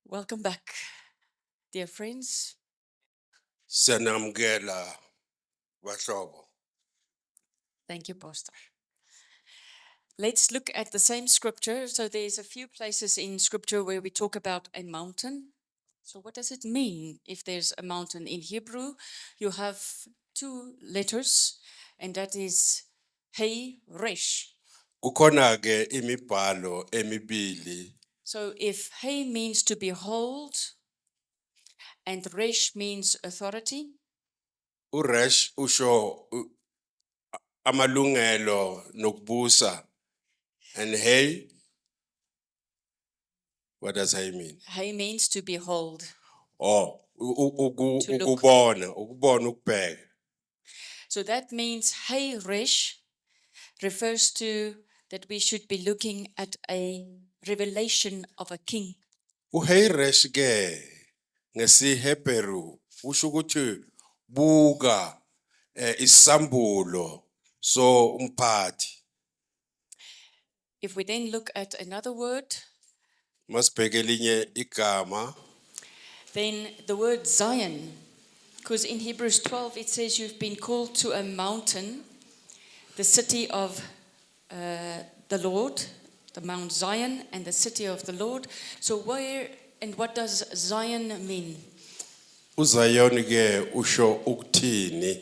Welcome back, dear friends. Siyanamukela bahlobo. Thank you, Pastor. Let's look at the same scripture. So there's a few places in scripture where we talk about a mountain. So what does it mean if there's a mountain? In Hebrew, you have two letters, and that is Hey Resh. Kukhona ke imibhalo emibili. So if Hey means to behold, and Resh means authority, uResh usho amalungelo nokubusa. And hey, what does hey mean? Hey means to behold. Oh, To look. ukubona ukubheka. So that means Hey Resh refers to that we should be looking at a revelation of a king. uHeresh ke ngesiHebheru usho ukuthi buka isambulo so umphathi. If we then look at another word, Masibheke elinye igama. then the word Zion, because in Hebrews 12 it says you've been called to a mountain, the city of the Lord, the Mount Zion and the city of the Lord. So where and what does Zion mean? uZion ke usho ukuthini?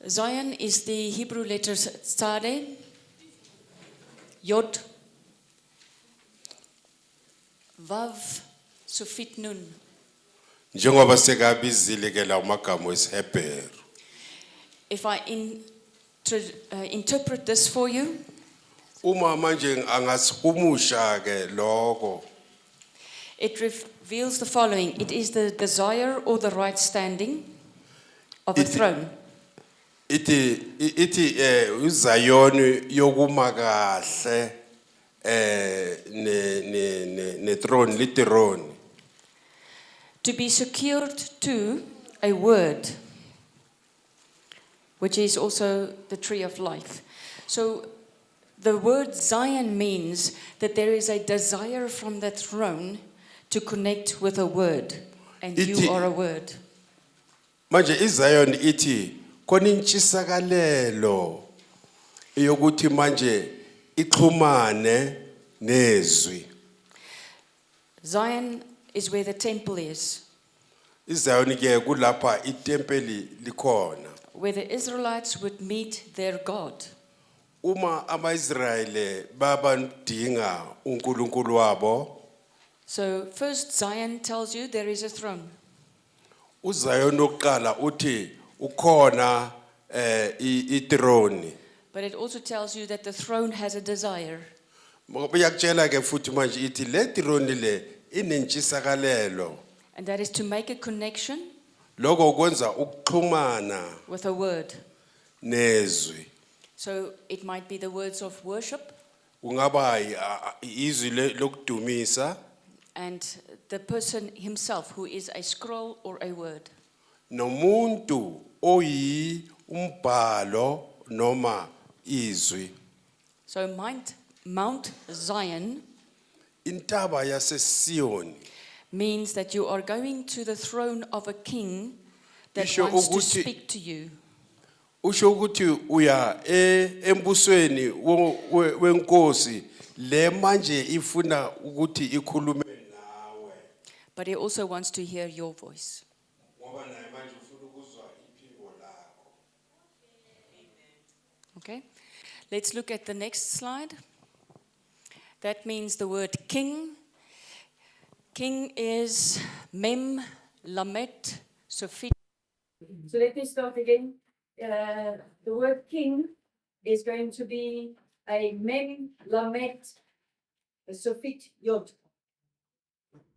Zion is the Hebrew letters Tzade, Yod, Vav, Sufit Nun. Njengoba sekabizile ke lawo magama wesiHebheru. If I interpret this for you, Uma manje angasihumusha ke lokho. it reveals the following. It is the desire or the right standing of a throne. Ithi uZion yokuma kahle ne throne literone. To be secured to a word, which is also the tree of life. So the word Zion means that there is a desire from the throne to connect with a word, and you are a word. Manje iZion ithi khona intshisakalelo eyokuthi manje ixhumane nezwi. Zion is where the temple is, iZion ke kulapha itempeli likhona. where the Israelites would meet their God. Uma amaIsrayeli babadinga uNkulunkulu wabo, So first Zion tells you there is a throne. uZion oqala uthi ukhona ithrone. But it also tells you that the throne has a desire. Uyakutshela ke futhi manje ithi le throne le inentshisakalelo. And that is to make a connection Lokho kwenza ukuxhumana with a word. nezwi. So it might be the words of worship Kungaba izwi lokudumisa and the person himself who is a scroll or a word. nomuntu umbhalo noma izwi. So Mount Zion Intaba yaseSioni means that you are going to the throne of a king that Isho wants to ukuthi- speak to you. usho ukuthi uya embusweni wenkosi le manje ifuna ukuthi ikhulume nawe. But he also wants to hear your voice. Ngoba naye manje ufuna ukuzwa iphimbo lakho. Okay? Let's look at the next slide. That means the word king. King is Mem, Lamet, Sophie. So let me start again. The word king is going to be a mem, lamet, a sofit, yod.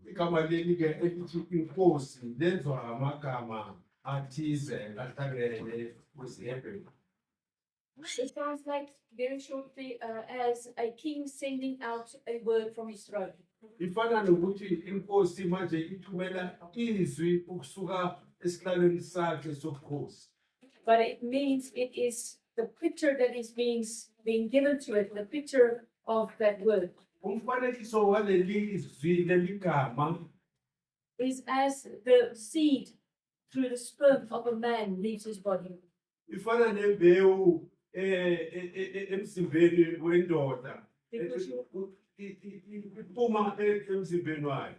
Igama leli ke elithi inkosi lenzwa amagama athize ahlangene kwisiHebrew. It translates very shortly as a king sending out a word from his throne. Ifana nokuthi inkosi manje ithumela izwi ukusuka esihlalweni sakhe sobukhosi. But it means it is the picture that is being given to it, the picture of that word. Umfanekiso waleli izwi leligama is as the seed through the sperm of a man leaves his body. ifana nembewu emzimbeni wendoda. Because Iphuma emzimbeni wayo.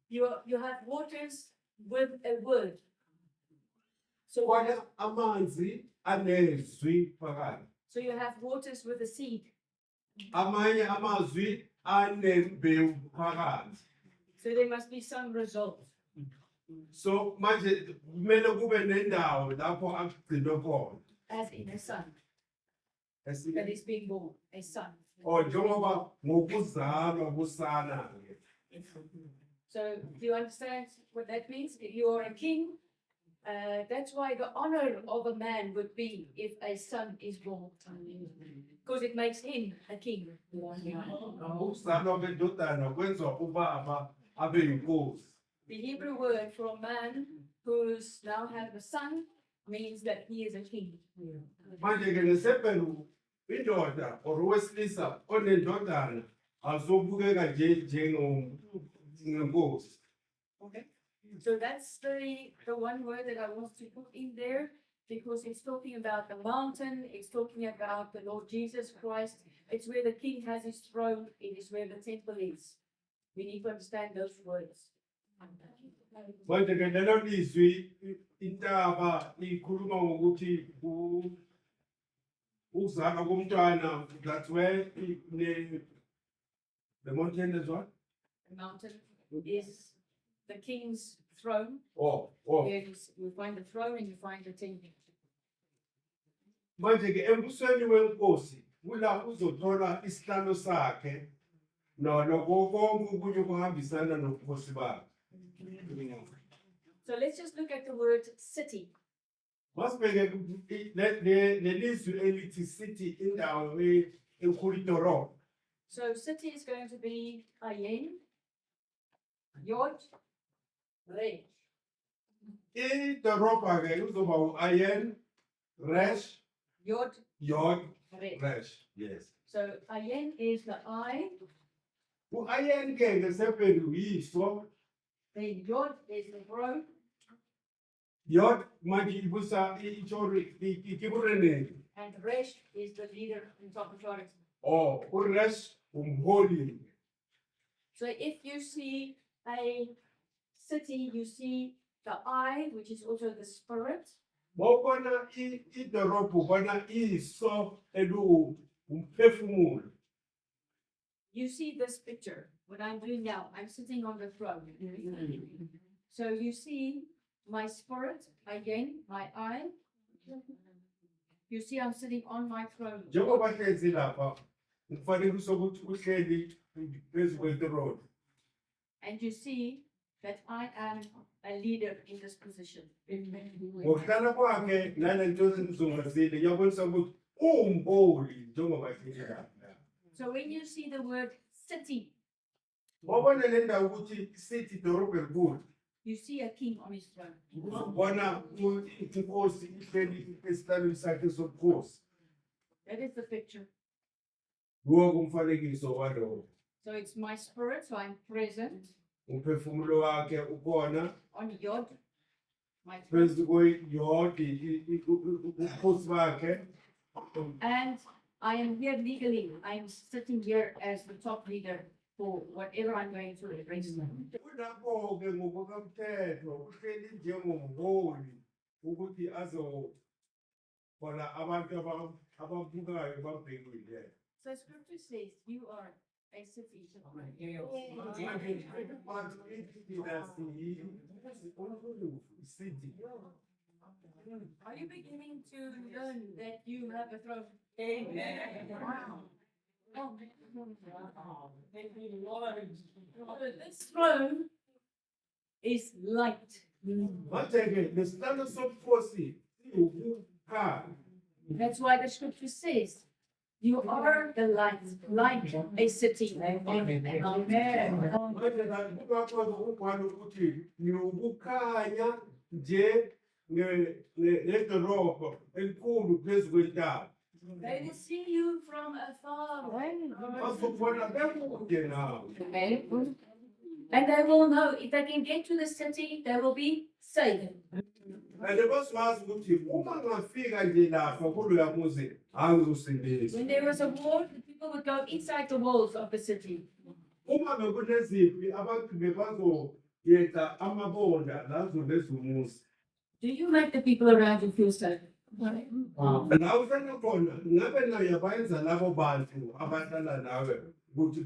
you have waters with a word. So, Kwana amanzi anezwi phakathi. so you have waters with a seed. Amanye amazwi anembewu phakathi. So there must be some result. So manje kumele kube nendawo lapho agcinwe khona. As in a son that is being born, a son. Oh, njengoba ngokuzalwa kusana ke. So do you understand what that means? If you are a king, that's why the honor of a man would be if a son is born, because it makes him a king. Ukuzalwa kwendodana kwenza ubaba abe yinkosi. The Hebrew word for a man who's now have a son means that he is a king. Manje ke nesebhelu indoda or owesilisa onendodana azobukeka njengenkosi. Okay. So that's the one word that I want to put in there, because it's talking about the mountain, it's talking about the Lord Jesus Christ. It's where the king has his throne, it is where the temple is. We need to understand those words. Manje ke lelo lizwi intaba ikhuluma ngokuthi uzalwa komntwana, that's where the mountain is what? The mountain is the king's throne. Oh. Where you find the throne and you find the temple. Manje ke embusweni wenkosi kula uzothola isihlalo sakhe konke okunye kuhambisana nobukhosi bakhe. So let's just look at the word city. Masibheke lelizwi elithi city indawo enkulu idolobha. So city is going to be Ayin, Yod, Re. Idolobha ke uzoba u-Ayin, Resh, Yod, Yod, Re. Resh. Yes. So Ayin is the eye, U-Ayin ke ngesebhelu yiso, then Yod is the throne, Yod manje ibusa ikibureneni. and Resh is the leader in top authority. Oh, uResh umholi. So if you see a city, you see the eye, which is also the spirit. Mawubona idolobha ubona iso umphefumulo. You see this picture, what I'm doing now. I'm sitting on the throne. So you see my spirit, again, my eye. You see I'm sitting on my throne. Njengoba hlezi lapha, kufanele ukuthi uhleli phezu kwethrone. And you see that I am a leader in this position. Ngokuhlala kwakhe nalento ezimzungazile yabonisa ukuthi umholi njengoba hleli lapha. So when you see the word city, Mawubona le ndawo ukuthi city idolobha elikhulu. you see a king on his throne. Ubona inkosi ihleli esihlalweni sakhe sobukhosi. That is the picture. Lowo umfanekiso walowo. So it's my spirit, so I'm present Umphefumulo wakhe ukona on Yod, my throne. phezu kweyodi ubukhosi bakhe. And I am here legally. I'm sitting here as the top leader for whatever I'm going to address. Kulapho ke ngokomthetho uhleli njengomholi ukuthi azohola abantu ababukayo babhekile. So scripture says you are a city. Are you beginning to learn that you have a throne? Amen. Wow. So this throne is light. Manje ke lesihlalo sobukhosi siwukukhanya. That's why the scripture says you are the light, like a city. Amen. Manje kubakhona umbhalo ukuthi niwukukhanya nje nedolobha elikhulu phezu kwentaba. They will see you from afar. Bazobona bekude nawe. And they will know if they can get to the city, they will be safe. And bazowazi ukuthi uma ngafika nje lapha kuloya muzi angizosindisa. When there was a war, the people would go inside the walls of the city. Uma bekuneziphi abantu bebazoyenza amabonda lazo lezumuzi. Do you make the people around you feel safe? Nawe usenakhona ngabe nayo yabayenza labo bantu abahlala nawe ukuthi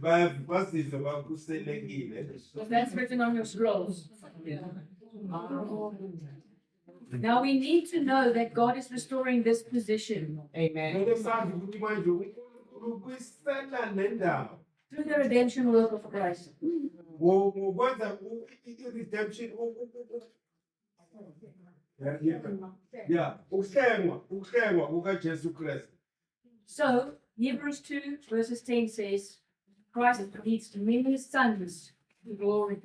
bazizwe bakhuselekile. Because that's written on your scrolls. Now we need to know that God is restoring this position Kumele sazi ukuthi manje uNkulunkulu kuyisela le ndawo through the redemption work of Christ. ngokwenza i-redemption ukuhlengwa kukaJesu Kristu. So Hebrews 2 verses 10 says, Christ leads many sons to glory.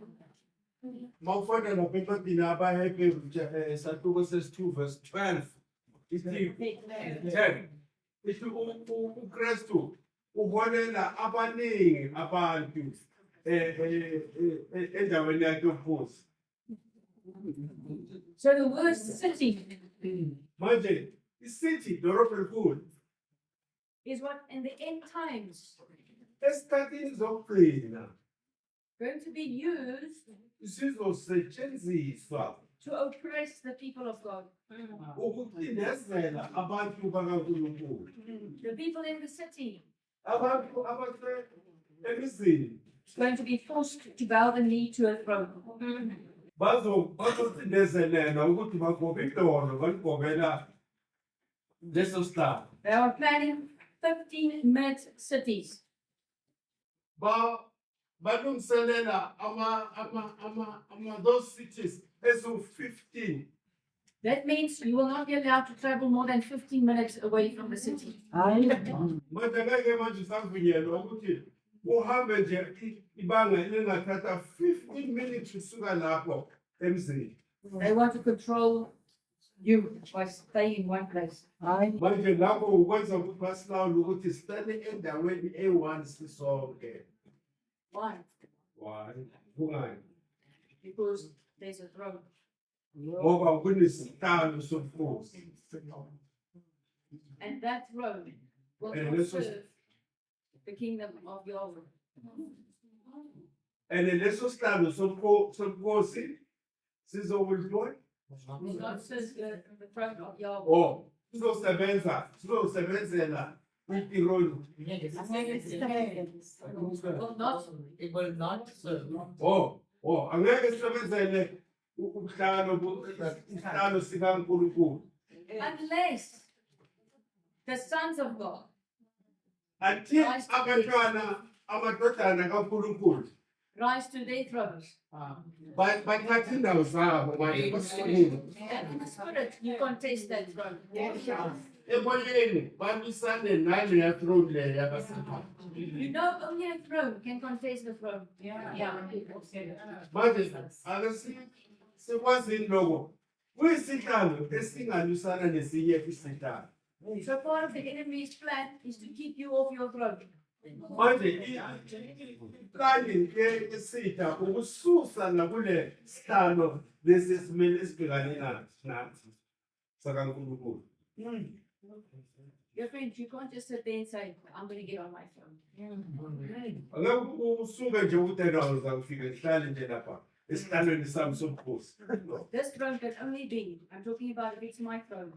Mawufunda lapha encwadini yabaHebheru sahluko sesi-2 verse 12 ithi 10 ithi uKristu uholela abaningi abantu endaweni yakhe yobukhosi. So the word city Manje isithi idolobha elikhulu is what in the end times esikhathini zokugcina going to be used sizosetshenziswa to oppress the people of God. ukucindezela abantu bakaNkulunkulu. The people in the city Abantu emizini is going to be forced to bow the knee to a throne. bazocindezelelwa ukuthi bagobe idolo baligobela leso sihlalo. They are planning 15-minute cities. Balungiselela those cities eziwu-15. That means you will not be allowed to travel more than 15 minutes away from the city. Manje ngeke manje usavunyelwa ukuthi uhambe nje ibanga elingathatha 15 minutes usuka lapho emzini. They want to control you by staying in one place. Manje lapho ukwenza ukuthi basilawule ukuthi sihlale endaweni eyi-1 sisonke. Why? Why? Kungani? Because there's a throne. Ngoba kunesihlalo sobukhosi. And that throne will And not this was- serve the kingdom of Yahweh. And leso sihlalo sobukhosi sizokudlula. Will not serve the throne of Yahweh. Oh, sizosebenzela itiroli. Will not. Angeke sisebenzele isihlalo sikaNkulunkulu. Unless the sons of God Until amadodana kaNkulunkulu rise to their thrones. bathatha indawo zabo manje basungule. And in the spirit, you contest that throne. Emoyeni bamisane naleya throne leya kaSathane. You know, only a throne can contest the throne. Manje ake sikwazini lokho kuyisihlalo esingalwisana nesinye isihlalo. So part of the enemy's plan is to keep you off your throne. Manje iplani esitha ukususa nakule sihlalo lesi esimele sibhekane nathi sakaNkulunkulu. Your friends, you can't just sit there and say, I'm going to get on my throne. Angeke usuke nje utenda uzakufika ngihlale nje lapha esihlalweni sami sobukhosi. This throne can only be, I'm talking about if it's my throne,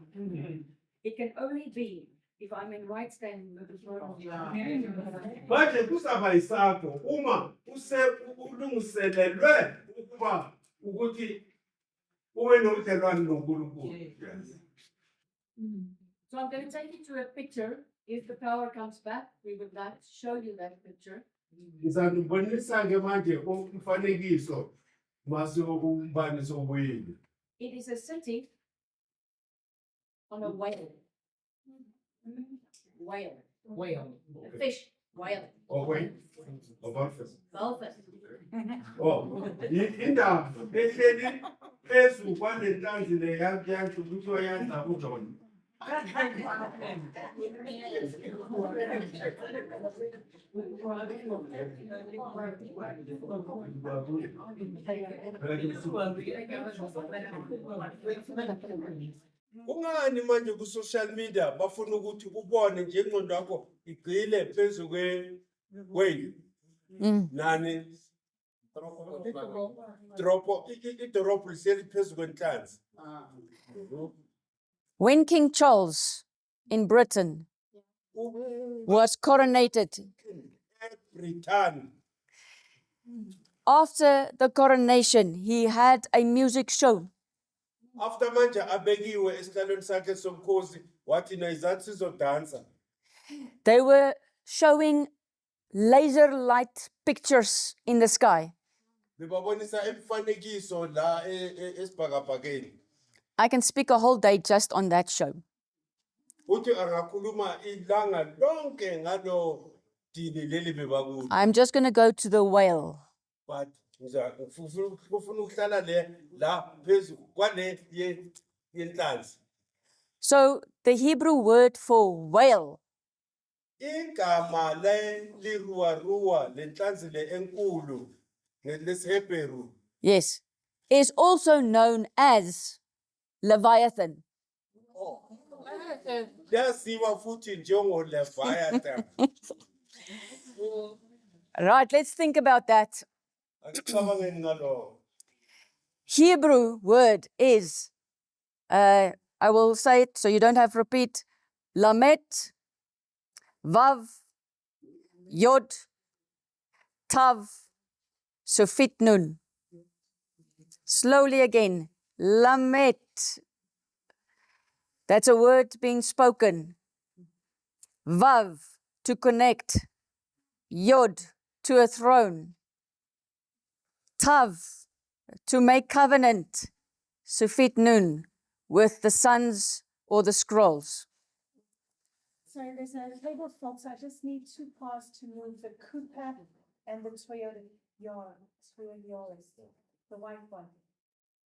it can only be if I'm in right standing with the throne of God. Manje kusaba isakho uma ulungiselelwe ukuba ukuthi ube nobudlelwano noNkulunkulu. So I'm going to take you to a picture. If the power comes back, we would like to show you that picture. Ngizanibonisa-ke manje umfanekiso mase umbani sobuyile. It is a city on a whale. Whale. A fish. Whale. Okay. Obafes. Dolphin. Indawo ehleli phezu kwalenhlanzi leyantu kuthiwa yanza kujona. Ungani manje ku social media bafuna ukuthi ubone nje ingqondo yakho igcile phezulu kwenu nani idorobho lihleli phezulu kwenhlanzi. When King Charles in Britain was coronated, Britain after the coronation, he had a music show. after manje abekiwe esihlalweni sakhe somkhosi wathi nayizathi sizodansa. They were showing laser light pictures in the sky. Bebabonisa imifanekiso la esibhakabhakeni. I can speak a whole day just on that show. Uthi angakhuluma ilanga lonke ngalo dini leli bebakulo. I'm just going to go to the whale. But kufuna ukuhlala la phezulu kwale yenhlanzi. So the Hebrew word for whale Igama liruwa lenhlanzi le enkulu ngelesiHebheru. yes, is also known as Leviathan. Yaziwa futhi njengo Leviathan. Right, let's think about that. Akucabangeni ngalokho. Hebrew word is, I will say it so you don't have to repeat, Lamet, Vav, Yod, Tav, Sofit Nun. Slowly again, Lamet. That's a word being spoken. Vav, to connect. Yod, to a throne. Tav, to make covenant. Sufit Nun, with the sons or the scrolls. Sorry, there's a table of folks. I just need to pass to move the Cooper and the Toyota Yaris, the white one.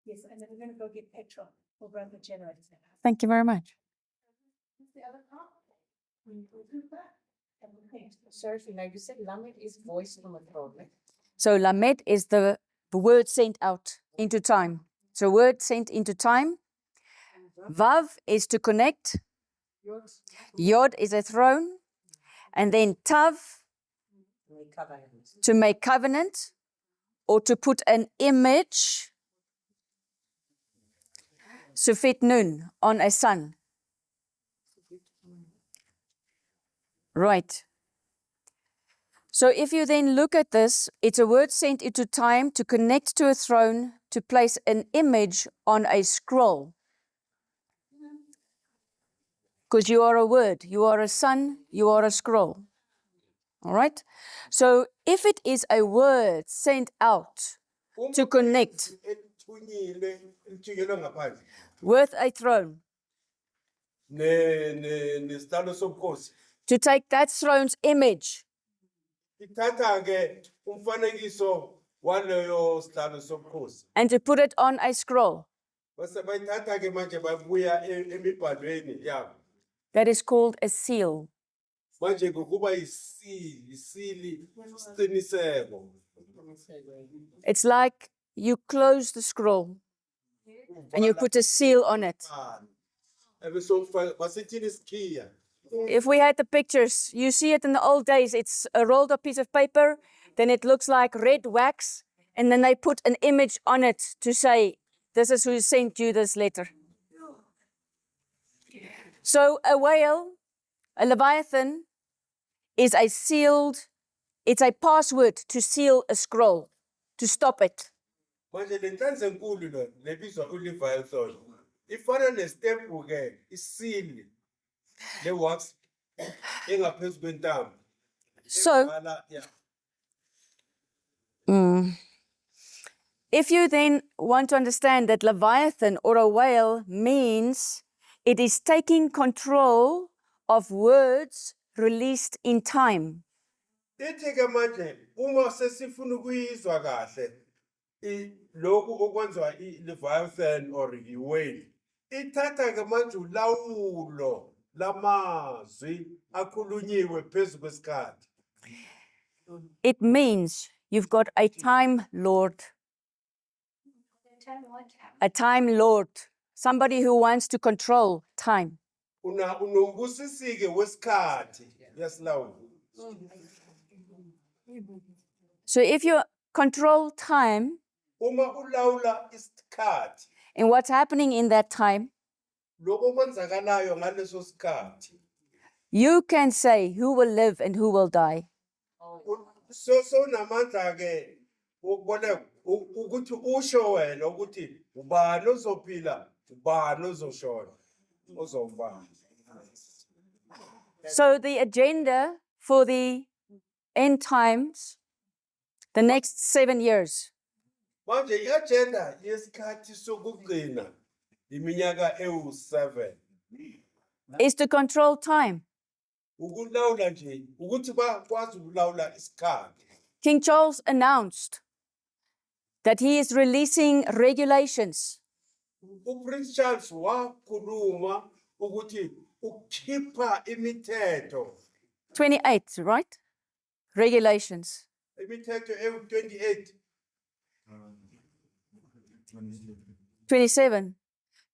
Yes, and then we're going to go get petrol. We'll run the generator. Thank you very much. What's the other car? The Cooper and the paint. Sorry, now you said Lamed is voice from a throne, right? So Lamed is the word sent out into time. So word sent into time. Vav is to connect. Yod is a throne. And then Tav, to make covenant or to put an image. Sufit Nun, on a son. Right. So if you then look at this, it's a word sent into time to connect to a throne, to place an image on a scroll. Because you are a word, you are a son, you are a scroll. All right? So if it is a word sent out to connect Elithunyelwe ngaphandle with a throne, nesitalo somkhosi. to take that throne's image Ithatha ke umfanekiso waleyo sihlalo somkhosi. and to put it on a scroll, Base bayithatha ke manje babuya emibhalweni yabo. that is called a seal. Manje kuba isili isiqiniseko. It's like you close the scroll and you put a seal on it. Basithini isikhiya. If we had the pictures, you see it in the old days, it's a rolled up piece of paper, then it looks like red wax, and then they put an image on it to say, this is who sent you this letter. So a whale, a leviathan, is a sealed, it's a password to seal a scroll, to stop it. Manje lenhlanzi enkulu lo lebizwa uLeviathan. Ifana nestempu ke isili le wax engaphezulu kwentambo. So if you then want to understand that leviathan or a whale means it is taking control of words released in time. Ithi ke manje uma sesifuna ukuyizwa kahle lokhu okwenzwa iLeviathan or iwhale ithatha ke manje ulawulo lamazwi akhulunyiwe phezu kwesikhathi. It means you've got a time lord. A time lord. Somebody who wants to control time. Unombusisi ke wesikhathi yasilawula. So if you control time Uma ulawula isikhathi, and what's happening in that time, lokho kwenzakalayo ngaleso sikhathi. you can say who will live and who will die. So namandla ke ukubona ukuthi usho wena ukuthi ubani ozophila, ubani ozoshona, ozofa. So the agenda for the end times, the next 7 years, Manje i-agenda yesikhathi sokugcina iminyaka ewu-7 is to control time. ukulawula nje ukuthi bakwazi ukulawula isikhathi. King Charles announced that he is releasing regulations UPrince Charles wakhuluma ukuthi ukhipha imithetho 28, right? Regulations. imithetho ewu-28 27.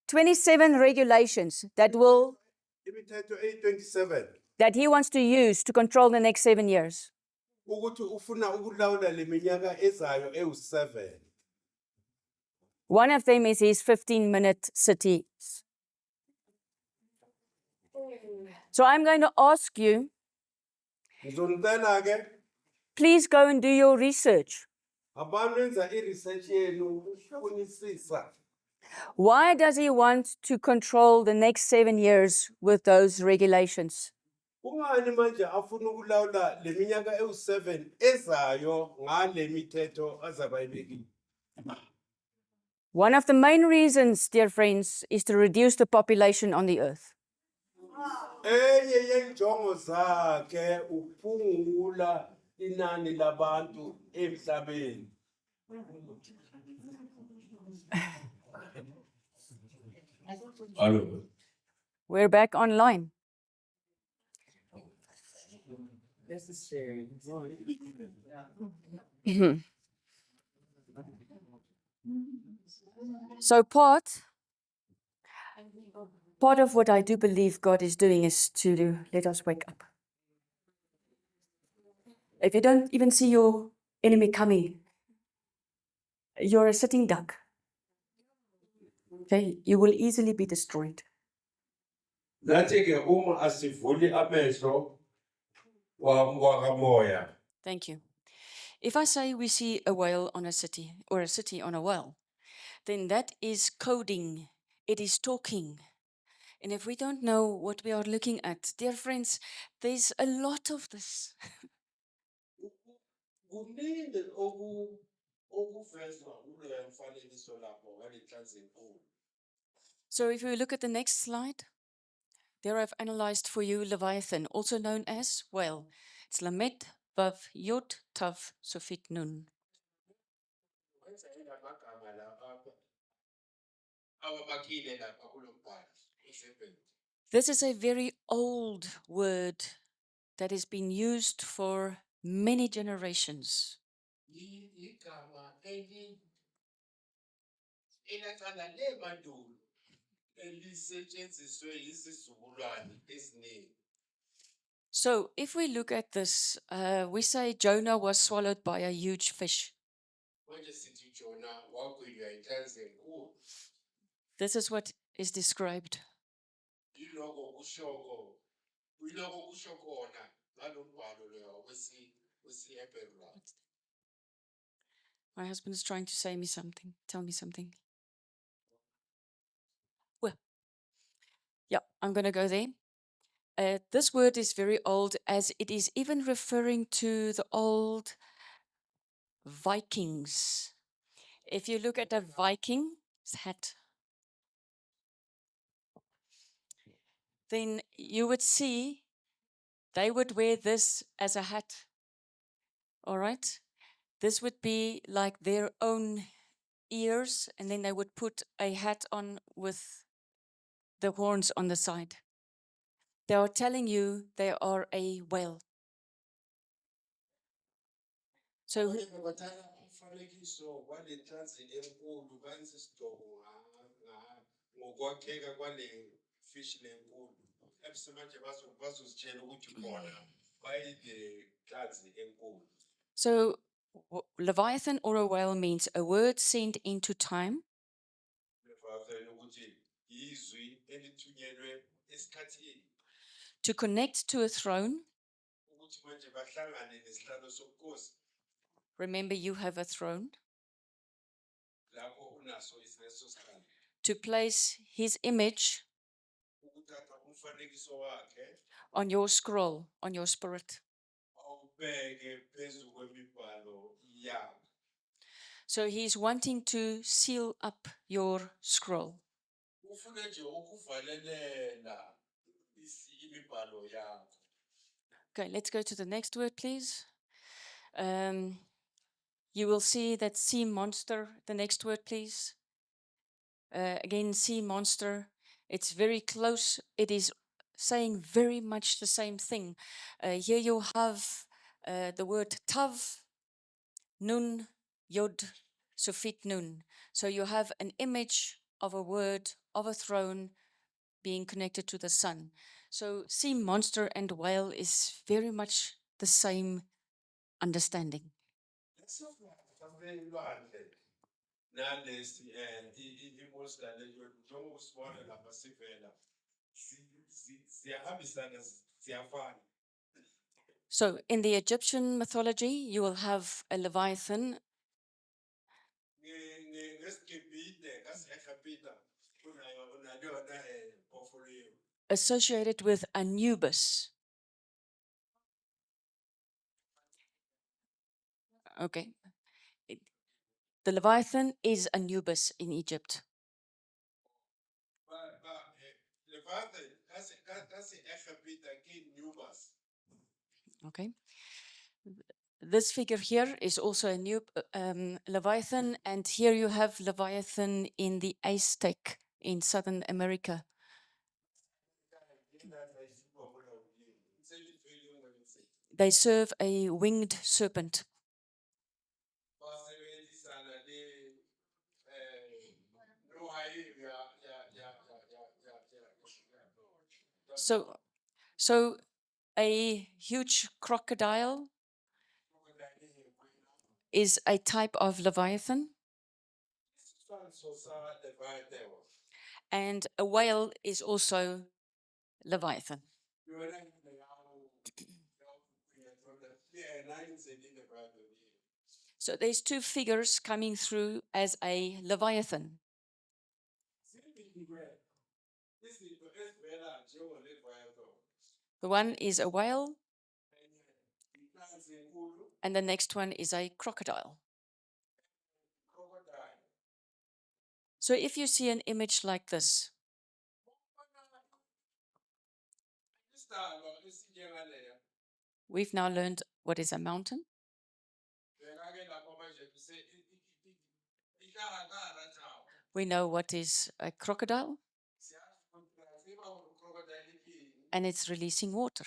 27 regulations that imithetho eyi-27 that he wants to use to control the next 7 years. ukuthi ufuna ukulawula le minyaka ezayo ewu-7. One of them is his 15-minute cities. So I'm going to ask you, Ngizonicela ke please go and do your research. abantu enza i-research yenu ufunisisa. Why does he want to control the next 7 years with those regulations? Kungani manje afuna ukulawula le minyaka ewu-7 ezayo ngale mithetho azabayibekile? One of the main reasons, dear friends, is to reduce the population on the earth. Enye yenjongo zakhe uphungula inani labantu emhlabeni. Hello. We're back online. This is sharing. So part of what I do believe God is doing is to let us wake up. If you don't even see your enemy coming, you're a sitting duck. Okay, you will easily be destroyed. Nathi ke uma asivuli amehlo wakamoya. Thank you. If I say we see a whale on a city or a city on a whale, then that is coding. It is talking. And if we don't know what we are looking at, dear friends, there's a lot of this. Kuningi okuvezwa kuleyo mfanekiso lapho ngalenhlanzi enkulu. So if we look at the next slide, there I've analyzed for you Leviathan, also known as whale. It's Lamet, Vav, Yod, Tav, Sofit, Nun. Wenza amagama lapha awabakhile lapha kulo mbhalo uSeven. This is a very old word that has been used for many generations. Igama elaqala le mandulo elisetshenziswe izizukulwane eziningi. So if we look at this, we say Jonah was swallowed by a huge fish. Manje sithi Jona wagwinywa inhlanzi enkulu. This is what is described. Yiloko kusho khona ngalo mbhalo lo wesiHebrew. My husband is trying to say me something, tell me something. Well, yeah, I'm going to go there. This word is very old, as it is even referring to the old Vikings. If you look at a Viking's hat, then you would see they would wear this as a hat. All right? This would be like their own ears, and then they would put a hat on with the horns on the side. They are telling you they are a whale. So bathatha umfanekiso walenhlanzi enkulu benza isidongo ngokwakheka kwale fish lenkulu. Ebisemanje bazozitshela ukuthi bona bayile nhlanzi enkulu. So, Leviathan or a whale means a word sent into time Levatheni ukuthi izwi elithunyelwe esikhathini to connect to a throne. ukuthi manje bahlangane nesihlalo sobukhosi Remember, you have a throne. lapho unaso isileso sihlalo. To place his image Ukuthatha umfanekiso wakhe on your scroll, on your spirit. awubeke phezu kwemibhalo yakho. So he's wanting to seal up your scroll. Ufuna nje ukuvalelela imibhalo yakho. Okay, let's go to the next word, please. You will see that sea monster, the next word, please. Again, sea monster. It's very close. It is saying very much the same thing. Here you have the word tav, nun, yod, sufit nun. So you have an image of a word, of a throne being connected to the sun. So sea monster and whale is very much the same understanding. Nalesi imonster leyo njengoba usibona lapha sivela ziyahambisana ziyafana. So in the Egyptian mythology, you will have a Leviathan Ngesigibhide ngaseGibhita unayona portfolio. associated with Anubis. Okay. The Leviathan is Anubis in Egypt. Levathe ngaseGibhita Nubas. Okay. This figure here is also a new Leviathan, and here you have Leviathan in the Aztec in Southern America. They serve a winged serpent. So a huge crocodile is a type of Leviathan, and a whale is also Leviathan. So there's two figures coming through as a Leviathan. The one is a whale, and the next one is a crocodile. So if you see an image like this, we've now learned what is a mountain. We know what is a crocodile, and it's releasing water.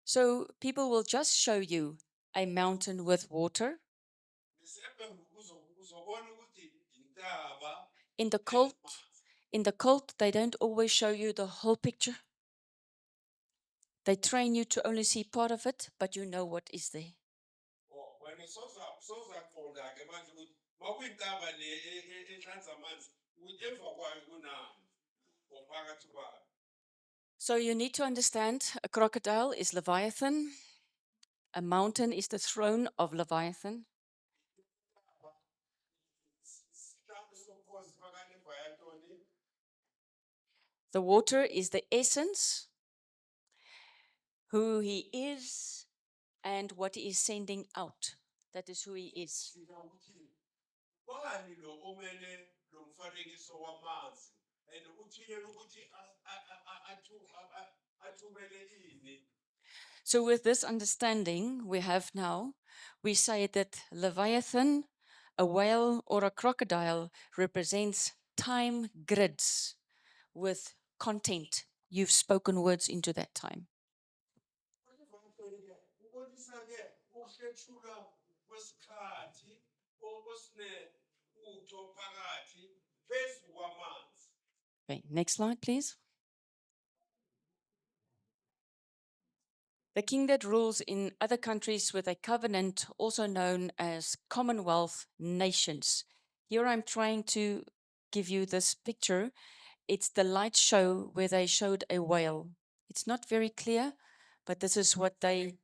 So people will just show you a mountain with water. In the cult, they don't always show you the whole picture. They train you to only see part of it, but you know what is there. So you need to understand a crocodile is Leviathan, a mountain is the throne of Leviathan. The water is the essence, who he is, and what he is sending out. That is who he is. So with this understanding we have now, we say that Leviathan, A whale or a crocodile represents time grids with content. You've spoken words into that time. Ubonisa-ke ukuhlethulwa kwesikhathi osinebutho phakathi phezu kwamanzi. Okay, next slide, please. The king that rules in other countries with a covenant, also known as Commonwealth nations. Here I'm trying to give you this picture. It's the light show where they showed a whale. It's not very clear, but this is what they.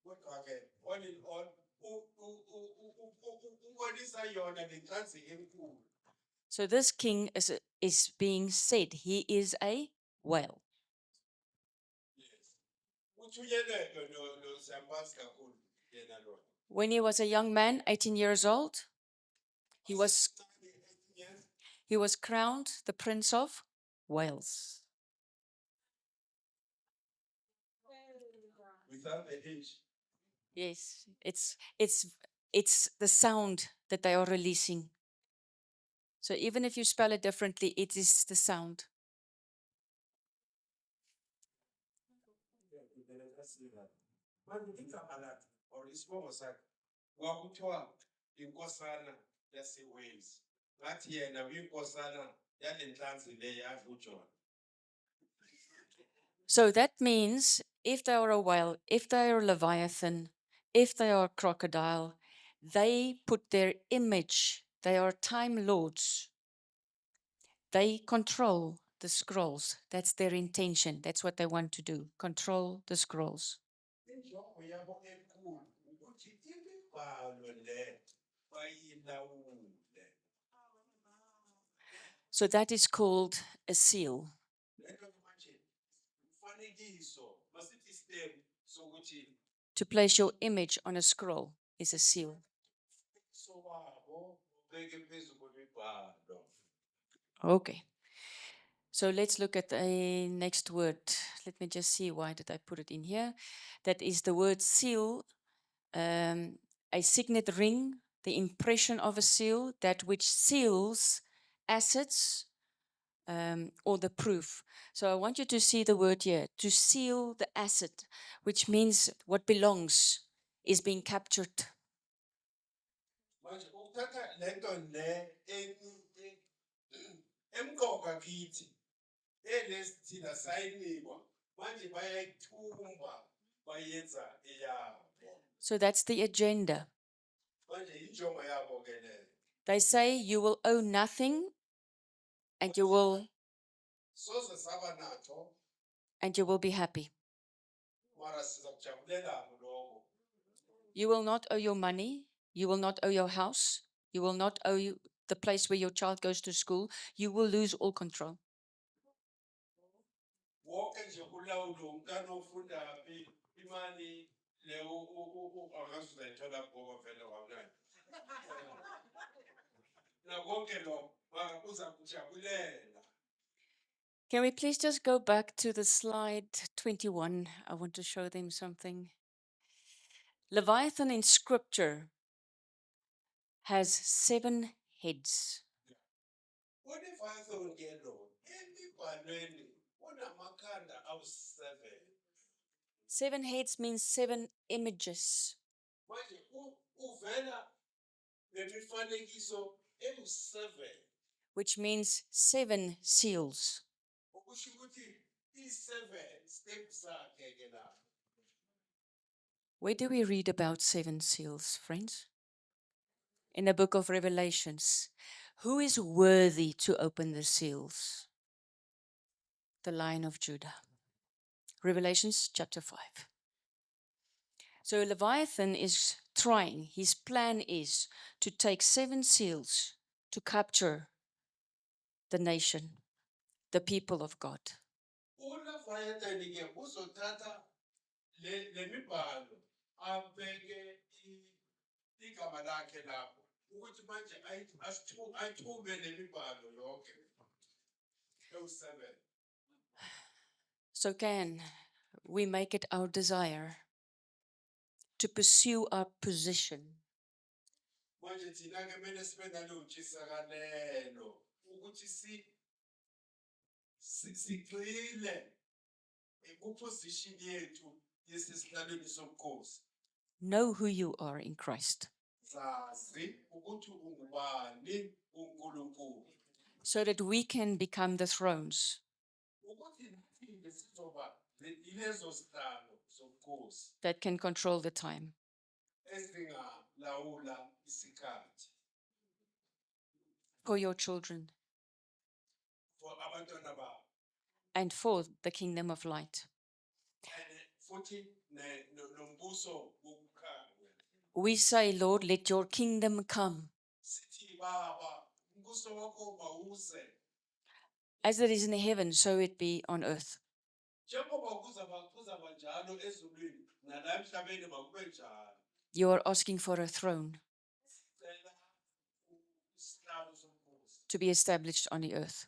Kodwa-ke all in all ubonisa yona le nhlanzi enkulu. So this king is being said he is a whale. Yes. Uthunyelwe lo siyamazi kakhulu yena lo. When he was a young man, 18 years old, he was 18 years. he was crowned the Prince of Wales. Without the H. Yes, it's the sound that they are releasing. So even if you spell it differently, it is the sound. Manje igama lakhe or isibongo sakhe kwakuthiwa inkosana yaseWales. Ngathi yena uyinkosana yale nhlanzi le yadla uJona. So that means if they are a whale, if they are a leviathan, if they are a crocodile, they put their image, they are time lords. They control the scrolls. That's their intention. That's what they want to do, control the scrolls. Injongo yabo enkulu ukuthi imibhalo le bayilawule. So that is called a seal. Lento ke manje umfanekiso masithi stem sokuthi To place your image on a scroll is a seal. so wabo ubeke phezu kwemibhalo. Okay. So let's look at the next word. Let me just see, why did I put it in here? That is the word seal, a signet ring, the impression of a seal, that which seals assets or the proof. So I want you to see the word here, to seal the asset, which means what belongs is being captured. Manje ukuthatha lento le emqoka kithi elesithina sayinikwa manje bayayithumba bayenza eyabo. So that's the agenda. Manje injongo yabo ke le. They say you will owe nothing and you will Soze saba nacho be happy. mara siza kujabulela lokho. You will not owe your money. You will not owe your house. You will not owe the place where your child goes to school. You will lose all control. Wonke nje ulawulo umntana ofunda phi imali le angazuyithola ngoba vele wawunayo. Na konke lo mara uza kujabulela. Can we please just go back to the slide 21? I want to show them something. Leviathan in scripture has 7 heads. Unefazo ke lo emibhalweni unamakhanda awu7. 7 heads means 7 images. Manje uvela lemifanekiso ewu7. Which means 7 seals. Okusho ukuthi i7 steps zakhe ke la. Where do we read about 7 seals, friends? In the book of Revelations. Who is worthy to open the seals? The Lion of Judah. Revelations chapter 5. So Leviathan is trying, his plan is to take 7 seals to capture the nation, the people of God. uLeviathan ke uzothatha le mibhalo abeke igama lakhe lapho ukuthi manje ayithume le mibhalo yonke ewu7. So can we make it our desire to pursue our position manje thina ke mele sibe nalo ntshisakalelo ukuthi sigxile kuposition yethu yesisihlalweni sobukhosi. Know who you are in Christ, Zazi ukuthi ungubani uNkulunkulu. so that we can become the thrones Ukuthi nathi sizoba lezo zihlalo sobukhosi that can control the time. ezingalawula isikhathi For your children for abantwana babo. and for the kingdom of light. And futhi nombuso wokukhanya. We say, Lord, let your kingdom come Sithi baba umbuso wakho mawuze. as it is in heaven, so it be on earth. Njengoba kuzaba njalo ezulwini nala emhlabeni makube njalo. You are asking for a throne Sicela isihlalo sobukhosi to be established on the earth.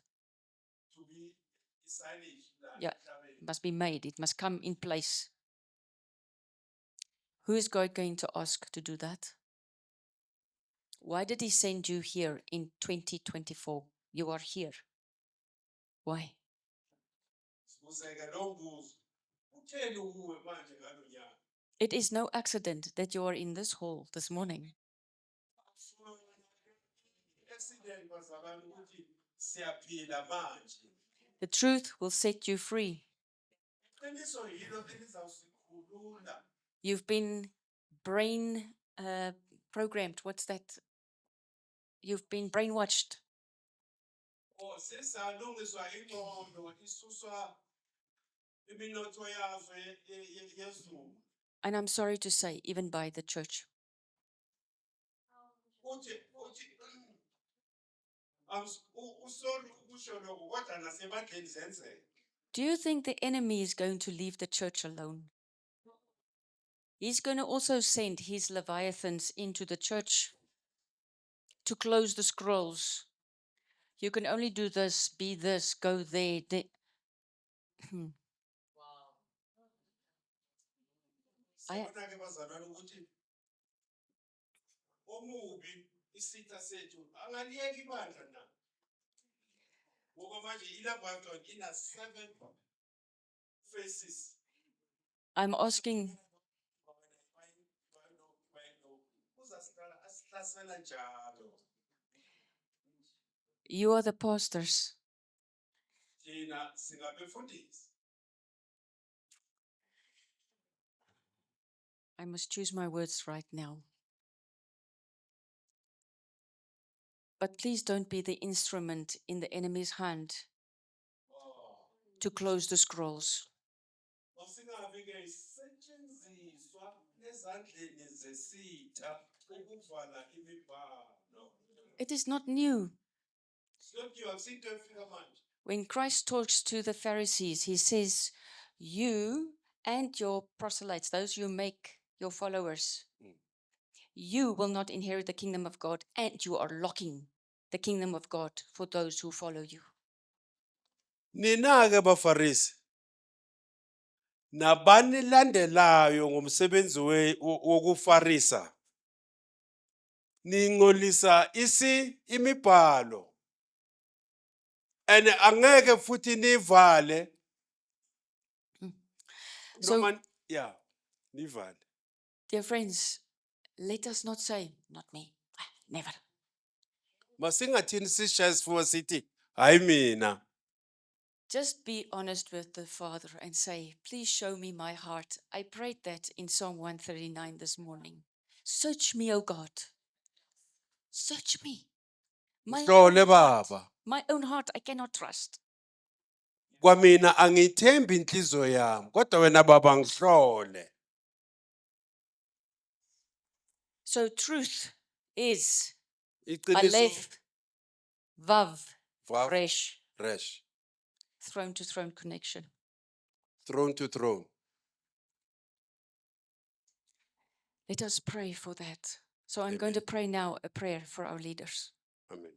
to be established la Yeah. emhlabeni. It must be made. It must come in place. Who is God going to ask to do that? Why did he send you here in 2024? You are here. Why? Sibuzeke lo mbuzo. Utheni uwe manje ngalonyaka? It is no accident that you are in this hall this morning. Accident bazalwane ukuthi siyaphila manje. The truth will set you free. Iqiniso yilo elizawusikhulula. You've been brain programmed. What's that? You've been brainwashed. Sesalungiswa ingqondo isuswa iminotho yazo yezulu. And I'm sorry to say, even by the church. Uthi usori ukusho lokho kodwa nasebandleni zenzeka. Do you think the enemy is going to leave the church alone? He's going to also send his leviathans into the church to close the scrolls. You can only do this, be this, go there. Sabona ke bazalwane ukuthi omubi isitha sethu angaliyeki ibandla na. Ngoba manje ilaboratory ina 7 phases. I'm asking, Uzasiqala asihlasela njalo. you are the pastors. Thina singabefundisi. I must choose my words right now. But please don't be the instrument in the enemy's hand to close the scrolls. Masingabe ke isetshenziswa ezandleni zesitha ukuvala imibhalo. It is not new. Siyokuyiwa kusinto efika manje. When Christ talks to the Pharisees, he says, you and your proselytes, those you make your followers, you will not inherit the kingdom of God, and you are locking the kingdom of God for those who follow you. Nina ke bafarisi nabani landelayo ngomsebenzi wokufarisa ningcolisa imibhalo and angeke futhi nivale So, yeah nivale. dear friends, let us not say, not me, never. Masingathini sishaya isifuba sithi hayi mina. Just be honest with the Father and say, please show me my heart. I prayed that in Psalm 139 this morning. Search me, O God. Search me. Hlole baba. My own heart I cannot trust. Kwamina angithembi inhliziyo yami kodwa wena baba ngihlole. So truth is Iqiniso Aleph, Vav, Vav, Resh, Resh, throne to throne connection. throne to throne. Let us pray for that. So I'm Amen. going to pray now a prayer for our leaders. Amen.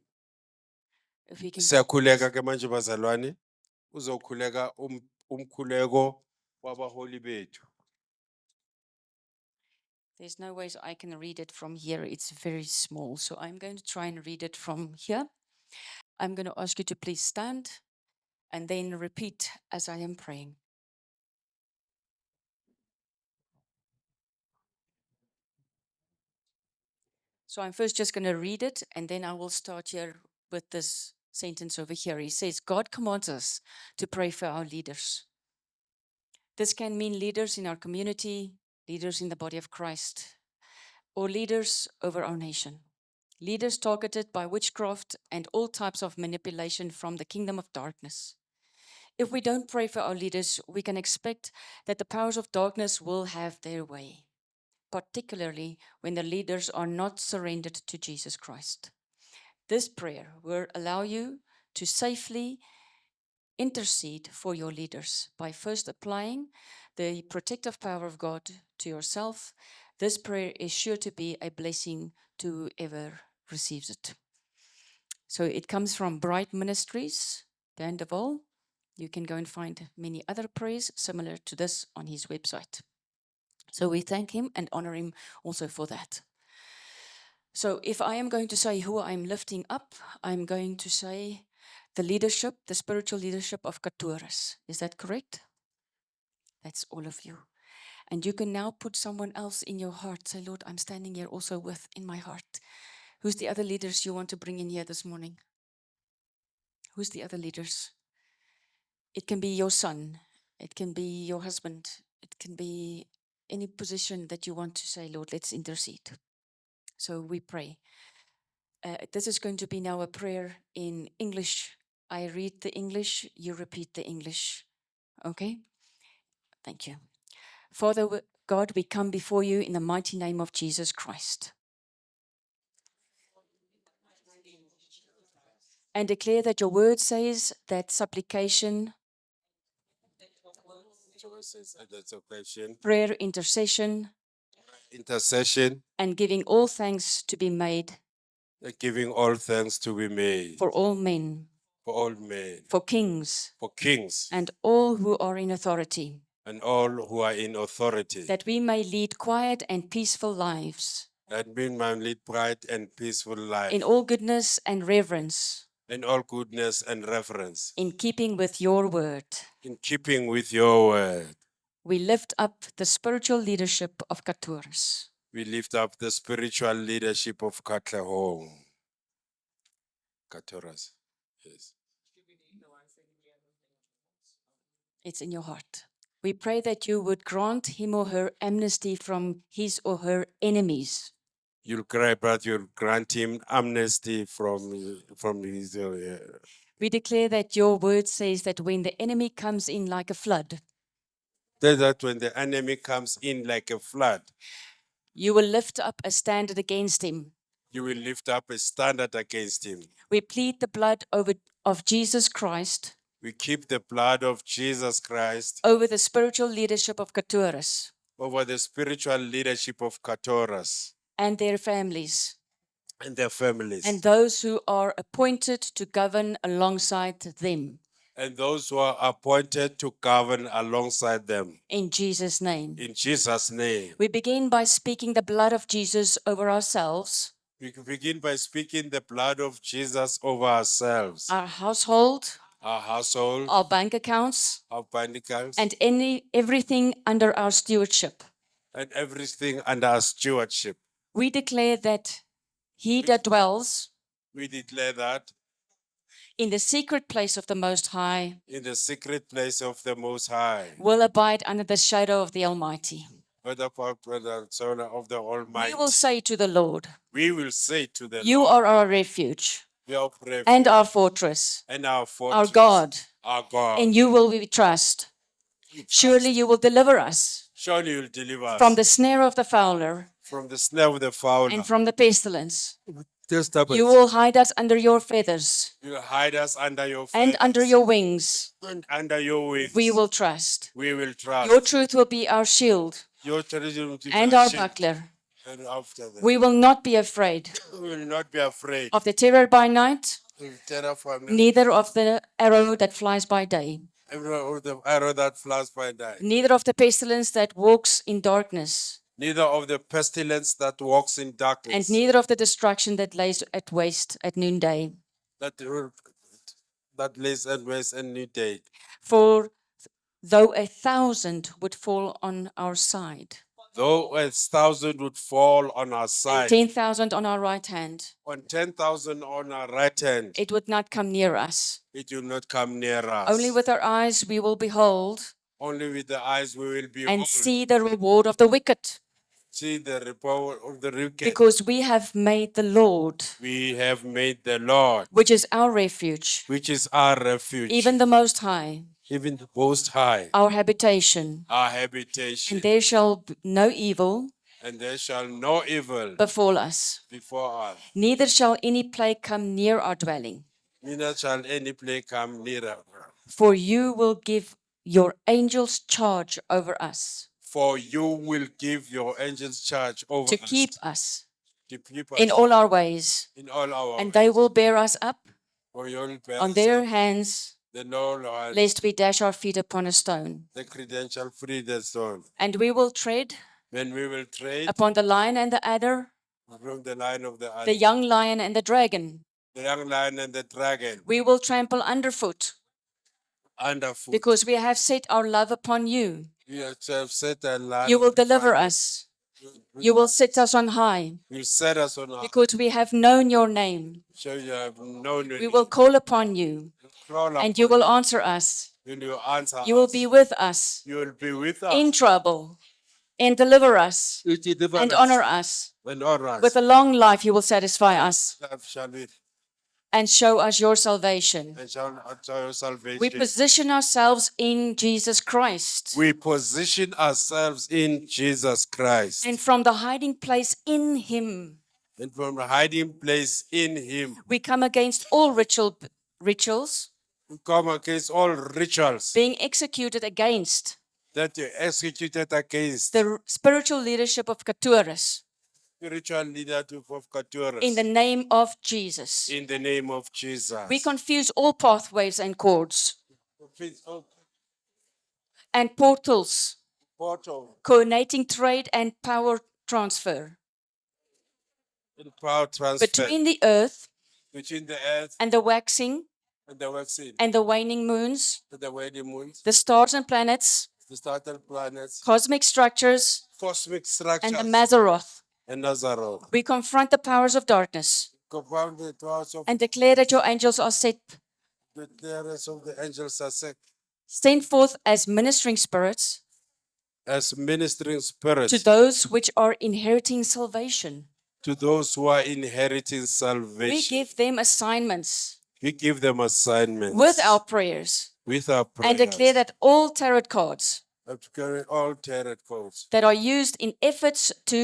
If we can. Siyakhuleka ke manje bazalwane uzokhuleka umkhuleko wabaholi bethu. There's no ways I can read it from here. It's very small. So I'm going to try and read it from here. I'm going to ask you to please stand and then repeat as I am praying. So I'm first just going to read it, and then I will start here with this sentence over here. He says, God commands us to pray for our leaders. This can mean leaders in our community, leaders in the body of Christ, or leaders over our nation. Leaders targeted by witchcraft and all types of manipulation from the kingdom of darkness. If we don't pray for our leaders, we can expect that the powers of darkness will have their way, particularly when the leaders are not surrendered to Jesus Christ. This prayer will allow you to safely intercede for your leaders by first applying the protective power of God to yourself. This prayer is sure to be a blessing to whoever receives it. So it comes from Bright Ministries, Dan DeVol. You can go and find many other prayers similar to this on his website. So we thank him and honor him also for that. So if I am going to say who I'm lifting up, I'm going to say the leadership, the spiritual leadership of Katoris. Is that correct? That's all of you. And you can now put someone else in your heart. Say, Lord, I'm standing here also with in my heart. Who's the other leaders you want to bring in here this morning? Who's the other leaders? It can be your son. It can be your husband. It can be any position that you want to say, Lord, let's intercede. So we pray. This is going to be now a prayer in English. I read the English, you repeat the English. Okay? Thank you. Father God, we come before you in the mighty name of Jesus Christ and declare that your word says that supplication, prayer, intercession, and giving all thanks to be made giving all thanks to be made for all men, for all men, for kings, for kings, and all who are in authority, and all who are in authority, that we may lead quiet and peaceful lives that we may lead bright and peaceful life in all goodness and reverence, in all goodness and reverence, in keeping with your word. in keeping with your word. We lift up the spiritual leadership of Katoris. We lift up the spiritual leadership of Katlehong. Katoras. Yes. It's in your heart. We pray that you would grant him or her amnesty from his or her enemies. You'll grant him amnesty from his. We declare that your word says that when the enemy comes in like a flood, That when the enemy comes in like a flood, you will lift up a standard against him. you will lift up a standard against him. We plead the blood of Jesus Christ We keep the blood of Jesus Christ over the spiritual leadership of Katoris over the spiritual leadership of Katoras and their families, and their families, and those who are appointed to govern alongside them. and those who are appointed to govern alongside them. In Jesus' name. In Jesus' name. We begin by speaking the blood of Jesus over ourselves, We begin by speaking the blood of Jesus over ourselves, our household, our household, our bank accounts, our bank accounts, and everything under our stewardship. and everything under our stewardship. We declare that he that dwells We declare that in the secret place of the Most High in the secret place of the Most High, will abide under the shadow of the Almighty. with the Son of the Almighty, We will say to the Lord, we will say to the you Lord, are our refuge your refuge and our fortress, and our our fortress, God, our God. in you will we trust. Surely you will deliver us Surely you'll deliver us from the snare of the fowler from the snare of the fowler. and from the pestilence. Disturbance. You will hide us under your feathers, You hide us under your and feathers, under your wings and under your wings. we will trust. We will trust. Your truth will be our shield Your tradition will be and our our shield. buckler. And after that, We will not be afraid we will not be afraid of the terror by night, of terror from neither of the arrow that flies by day, the arrow that flies by night, neither of the pestilence that walks in darkness, neither of the pestilence that walks in and darkness, neither of the destruction that lays at waste at noonday. that lays at waste and new day. For though 1,000 would fall on our side, Though 1,000 would fall on our and side, 10,000 on our right hand, on 10,000 on our right hand, it would not come near us. it will not come near us. Only with our eyes we will behold Only with the eyes we will behold, and see the reward of the wicked, see the report of the wicked. because we have made the Lord, We have made the Lord, which is our refuge, which is our refuge, even the Most High, even the Most High, our habitation. our habitation. And there shall no evil And there shall no evil befall us, before us, neither shall any plague come near our dwelling. neither shall any plague come near us. For you will give your angels charge over us For you will give your angels charge over to us, keep us to keep us in all our ways, in all our and ways. they will bear us up For you will bear on us their up, hands, the Lord, lest we dash our feet upon a stone. the credential free the stone. And we will tread When we will trade upon the lion and the adder, from the line of the the other, young lion and the dragon. the young lion and the dragon, We will trample underfoot, underfoot. because we have set our love upon you. You have set a line. You will deliver us. You will set us on high, You set us on our, because we have known your name. so you have known We will call upon you, crawl and up, you will answer us. will you answer You will us. be with us You will be with us. in trouble, and deliver us, You deliver and us honor us. and honor us. With a long life you will satisfy us, Life shall be and show us your salvation. and shall utter your salvation. We position ourselves in Jesus Christ, We position ourselves in Jesus Christ, and from the hiding place in him, and from a hiding place in Him. we come against all rituals We come against all rituals being executed against that you executed against the spiritual leadership of Katuris, spiritual leadership of Katuras. in the name of Jesus. In the name of Jesus. We confuse all pathways and cords Oh, and portals, portal coordinating trade and power transfer and power transfer between the earth between the earth and the waxing and the vaccine, and the waning moons, the waning moons, the stars and planets, the startled planets, cosmic structures, cosmic structures, and the Mazzaroth. and Nazareth. We confront the powers of darkness Confound the thoughts of and declare that your angels are the terrors of the angels are sent forth as ministering spirits as ministering spirits to those which are inheriting salvation. to those who are inheriting We salvation. give them assignments We give them assignments with our prayers with our prayers and declare that all tarot cards to carry all tarot codes that are used in efforts to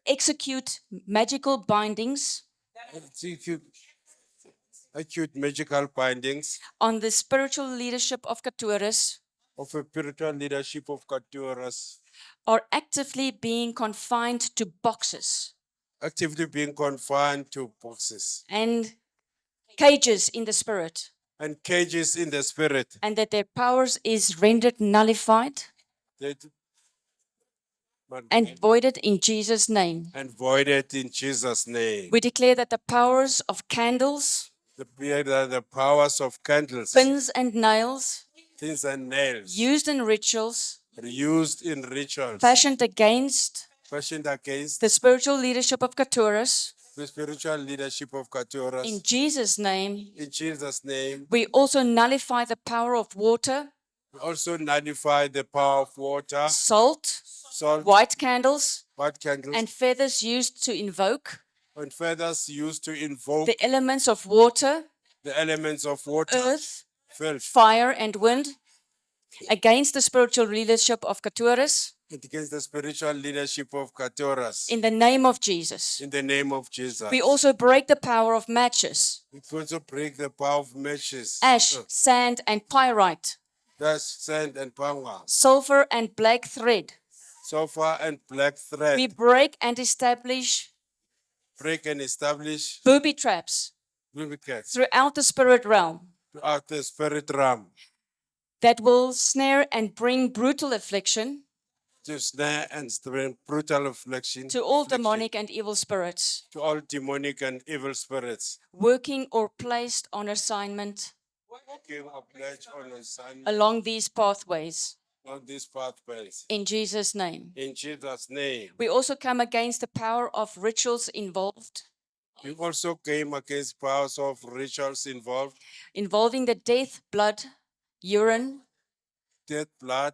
execute magical bindings execute acute magical bindings on the spiritual leadership of Katuris of a spiritual leadership of Katuras are actively being confined to boxes actively being confined to boxes and cages in the spirit, and cages in the spirit. and that their powers is rendered nullified That and voided in Jesus' name. and voided in Jesus' name. We declare that the powers of candles, The powers of candles, pins and nails pins and nails used in rituals used in rituals fashioned against fashioned against the spiritual leadership of Katuris, the spiritual leadership of Katuras. in Jesus' name, In Jesus' name, we also nullify the power of water, we also nullify the power of water, salt, salt, white candles, white candles, and feathers used to invoke and feathers used to invoke the elements of water, the elements of water, earth, filth, fire, and wind against the spiritual leadership of Katuris, against the spiritual leadership of Katuras. in the name of Jesus. In the name of Jesus. We also break the power of matches, We also break the power of matches, ash, sand, and pyrite, dust, sand, and panga, sulfur, and black thread. sulfur, and black thread. We break and establish Break and establish booby traps lubricants throughout the spirit realm throughout the spirit realm that will snare and bring brutal affliction to snare and brutal affliction, to all demonic and evil spirits to all demonic and evil spirits, working or placed on assignment working or pledge on assignment along these pathways. on these pathways. In Jesus' name. In Jesus' name. We also come against the power of rituals We also came against powers of rituals involving the death, blood, urine, death, blood,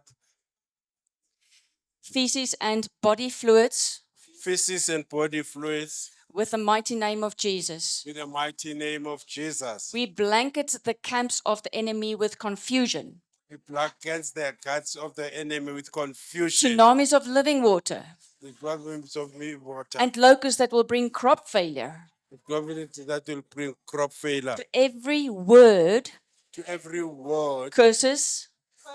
feces, and body fluids feces, and body fluids with the mighty name of Jesus. in the mighty name of Jesus. We blanket the camps of the enemy with confusion, We against the guts of the enemy with confusion, tsunamis of living water, the problems of me water, and locusts that will bring crop failure. the government that will bring crop failure. To every word, To every word, curses,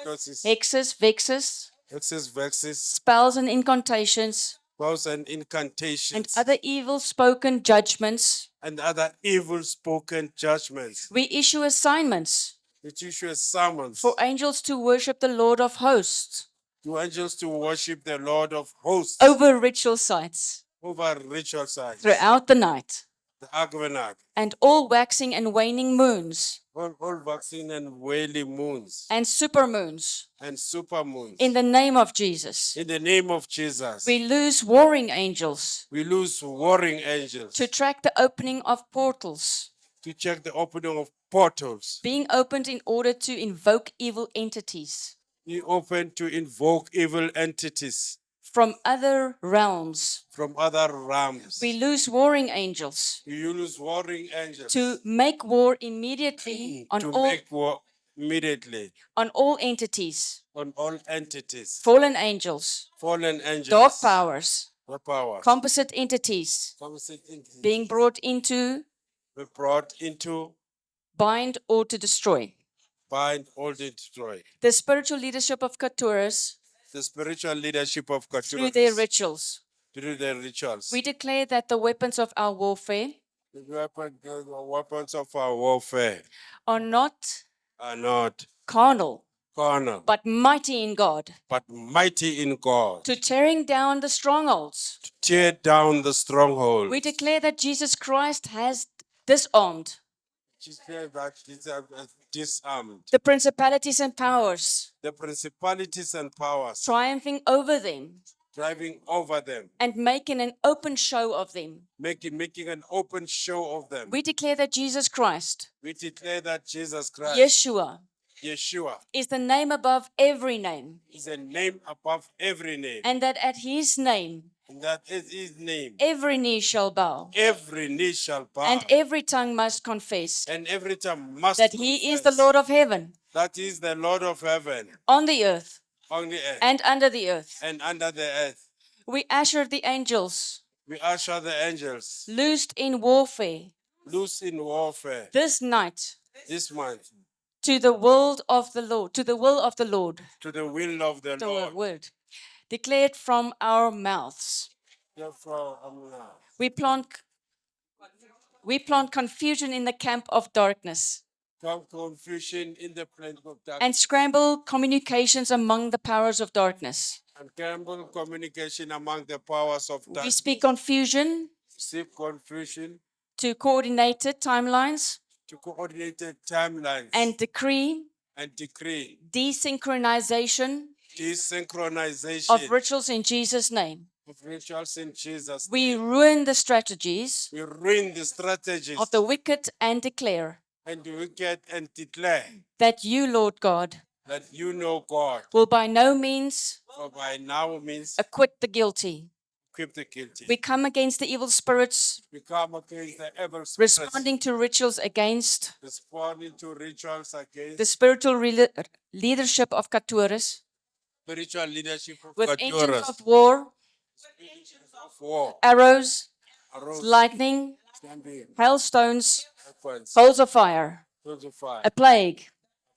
curses, hexes, vexes, hexes, vexes, spells, and incantations, vows and and incantations, other evil spoken judgments. and other evil spoken judgments. We issue assignments It issues summons for angels to worship the Lord of hosts to angels to worship the Lord of hosts over ritual sites over ritual sites, throughout the night, the Agvenak, and all waxing and waning moons all vaccine and wailing moons and supermoons. and supermoons. In the name of Jesus, In the name of Jesus, we lose warring angels we lose warring angels to track the opening of portals to check the opening of portals. being opened in order to invoke evil entities Be open to invoke evil entities from other realms. from other realms. We lose warring angels You lose warring angels to make war immediately on to all, make war immediately on all entities, on all entities, fallen angels, fallen angels, dark powers, the powers, composite entities composite entities being brought into, were brought into, bind, or to destroy. bind, or destroy. The spiritual leadership of Katuras The spiritual leadership of through their Katuras rituals. through their rituals. We declare that the weapons of our warfare The weapons of our warfare are not are not carnal, carnal, but mighty in God, but mighty in God to tearing down the strongholds. to tear down the stronghold. We declare that Jesus Christ has disarmed Disarmed the principalities and powers, the principalities and powers, triumphing over them driving over them, and making an open show of them. making an open show of them. We declare that Jesus Christ, We declare that Jesus Christ, Yeshua, Yeshua, is the name above every name, is a name above every name, and that at his name and that is his name. every knee shall bow, Every knee shall bow, and every tongue must confess and every tongue must that he is the confess Lord of heaven, that he is the Lord of heaven, on the earth, on the earth, and under the earth. and under the earth. We usher the angels, We usher the angels loosed in warfare, loose in warfare this night this month to the will of the Lord, to the will of the Lord, to the will of the the Lord. word, declared from our mouths. Therefore, We plant confusion in the camp of darkness come confusion in the plain of and darkness scramble communications among the powers of darkness. and gamble communication among the powers of We darkness. speak confusion Seek confusion to coordinated timelines to coordinated timelines and decree and decree desynchronization desynchronization of rituals in Jesus' name. of rituals in Jesus' We name. ruin the strategies We ruin the strategies of the wicked and declare and the wicked and declare that you, Lord God, that you know God, will by no means for by now means acquit the guilty. equip the guilty. We come against the evil spirits We come against the evil spirits, responding to rituals against responding to rituals against the spiritual leadership of Katuras spiritual leadership of with Katuras, engines of war, engines of war, arrows, arrows, lightning, standing, hailstones, weapons, coals of fire, tools of fire, a plague,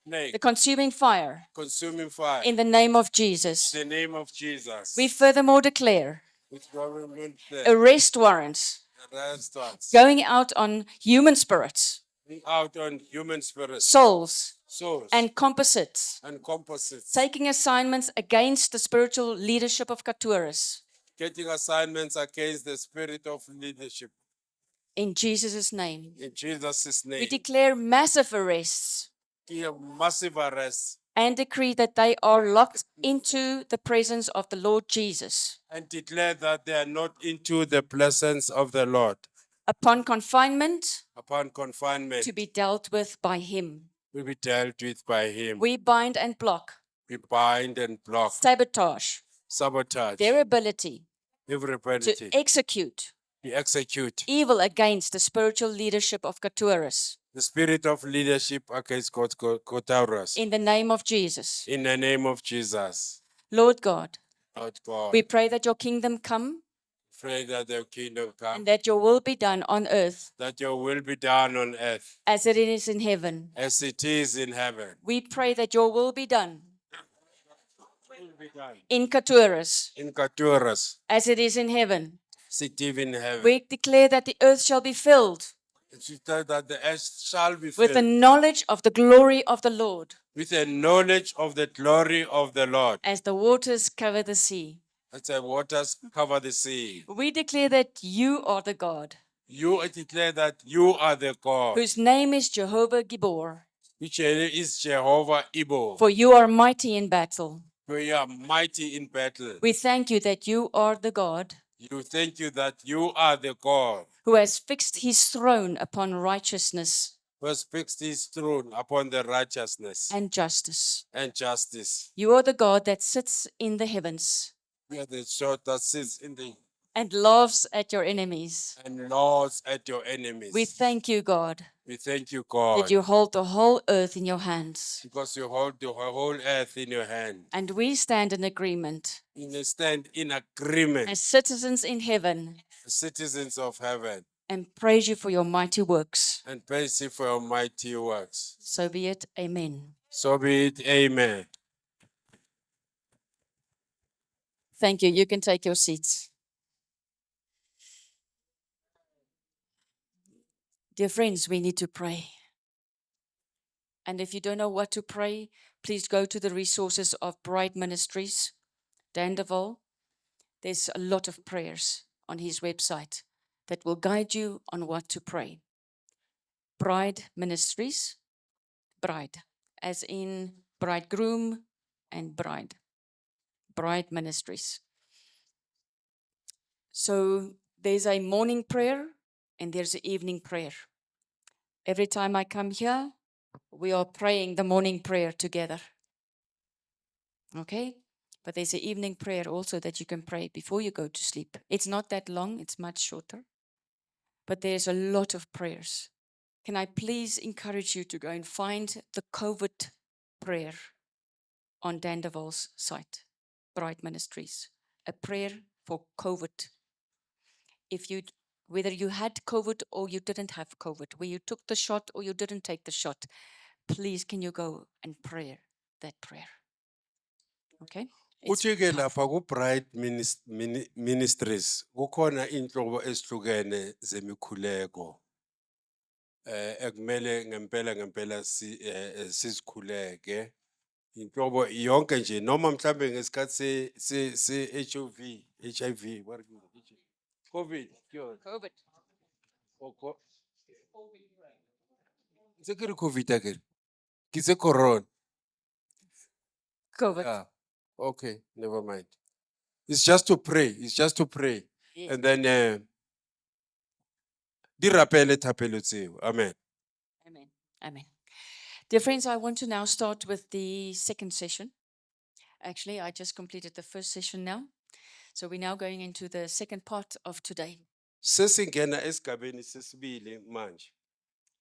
plague, the consuming fire, consuming fire. in the name of Jesus. In the name of Jesus. We furthermore declare With government arrest warrants arrest us, going out on human spirits, out on human spirits, souls, source, and composites, and composites, taking assignments against the spiritual leadership of Katuris. getting assignments against the spirit of leadership. In Jesus' name, In Jesus' we name, declare massive arrests give massive arrest and decree that they are locked into the presence of the Lord Jesus. and declare that they are not into the presence of the Lord. Upon confinement, Upon confinement, to be dealt with by Him. will be dealt with by Him. We bind and block We bind and block, sabotage, sabotage, their ability every to penalty. execute We execute evil against the spiritual leadership of Katuris. the spirit of leadership against Kotaurus. In the name of Jesus. In the name of Jesus, Lord God, Lord God, we pray that your kingdom come pray that the kingdom come, and that your will be done on earth that your will be done on earth as it is in heaven. as it is in heaven. We pray that your will be done Will be done in Katuris in Katuras, as it is in heaven. city in heaven. We declare that the earth shall be filled It's declared that the earth shall be with the filled knowledge of the glory of the Lord with the knowledge of the glory of the Lord, as the waters cover the sea. as the waters cover the sea. We declare that you are the God You declare that you are the God, whose name is Jehovah Gibor, which is Jehovah Ibo, for you are mighty in battle. for you are mighty in battle. We thank you that you are the God You thank you that you are the God who has fixed his throne upon righteousness who has fixed his throne upon the righteousness and justice. and justice. You are the God that sits in the heavens We are the sword that sits in the and laughs at your enemies. and laughs at your enemies. We thank you, God, We thank you, that God, you hold the whole earth in your hands. because you hold the whole earth in your hand. And we stand in agreement You stand in agreement, as citizens in heaven citizens of heaven, and praise you for your mighty works. and praise you for your mighty works. So be it. Amen. So be it. Amen. Thank you. You can take your seats. Dear friends, we need to pray. And if you don't know what to pray, please go to the resources of Bright Ministries, Dandeville. There's a lot of prayers on his website that will guide you on what to pray. Bride Ministries, bride, as in bridegroom and bride. Bride Ministries. So there's a morning prayer and there's an evening prayer. Every time I come here, we are praying the morning prayer together. Okay? But there's an evening prayer also that you can pray before you go to sleep. It's not that long, it's much shorter. But there's a lot of prayers. Can I please encourage you to go and find the COVID prayer on Dandeville's site, Bright Ministries, a prayer for COVID. If you, whether you had COVID or you didn't have COVID, whether you took the shot or you didn't take the shot, please can you go and pray that prayer? Okay? It's Kuthi-ke powerful. lapha ku-Bright Ministries kukhona inhlobo ezihlukene zemikhuleko ekumele ngempela sizikhuleke inhlobo yonke nje noma mhlambe ngesikhathi HIV what are you- COVID cure COVID. or se ke re COVID akere ke se corona. COVID. Yeah. Okay, never mind. It's just to pray. It's just to pray. Yes. And then di rapele thapelo tseo. Amen. Amen. Amen. Dear friends, I want to now start with the second session. Actually, I just completed the first session now. So we're now going into the second part of today. Sesingena esigabeni sesibili manje.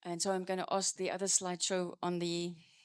And so I'm going to ask the other slideshow on the